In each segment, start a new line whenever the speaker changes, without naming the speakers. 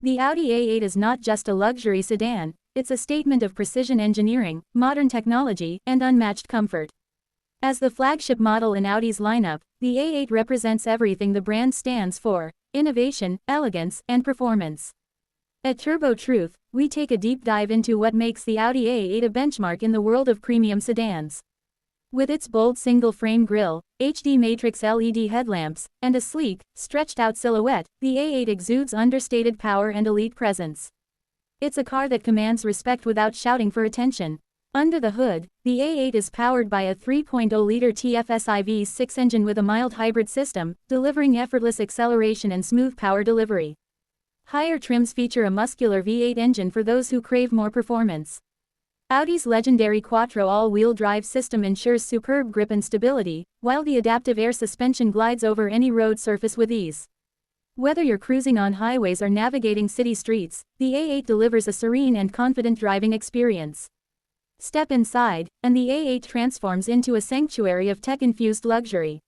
The Audi A8 is not just a luxury sedan, it's a statement of precision engineering, modern technology, and unmatched comfort. As the flagship model in Audi's lineup, the A8 represents everything the brand stands for: innovation, elegance, and performance. At Turbo Truth, we take a deep dive into what makes the Audi A8 a benchmark in the world of premium sedans. With its bold single-frame grille, HD matrix LED headlamps, and a sleek, stretched-out silhouette, the A8 exudes understated power and elite presence. It's a car that commands respect without shouting for attention. Under the hood, the A8 is powered by a 3.0-liter TFSI V6 engine with a mild hybrid system, delivering effortless acceleration and smooth power delivery. Higher trims feature a muscular V8 engine for those who crave more performance. Audi's legendary Quattro all-wheel drive system ensures superb grip and stability, while the adaptive air suspension glides over any road surface with ease. Whether you're cruising on highways or navigating city streets, the A8 delivers a serene and confident driving experience. Step inside, and the A8 transforms into a sanctuary of tech-infused luxury.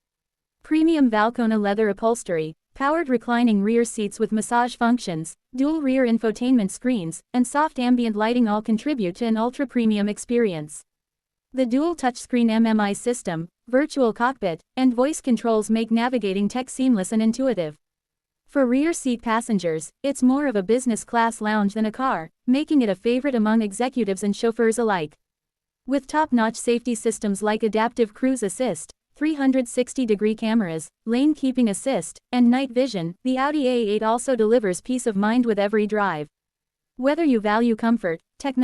Premium Valcona leather upholstery, powered reclining rear seats with massage functions, dual rear infotainment screens, and soft ambient lighting all contribute to an ultra-premium experience. The dual touchscreen MMI system, virtual cockpit, and voice controls make navigating tech seamless and intuitive. For rear seat passengers, it's more of a business-class lounge than a car, making it a favorite among executives and chauffeurs alike. With top-notch safety systems like adaptive cruise assist, 360-degree cameras, lane keeping assist, and night vision, the Audi A8 also delivers peace of mind with every drive. Whether you value comfort, technology,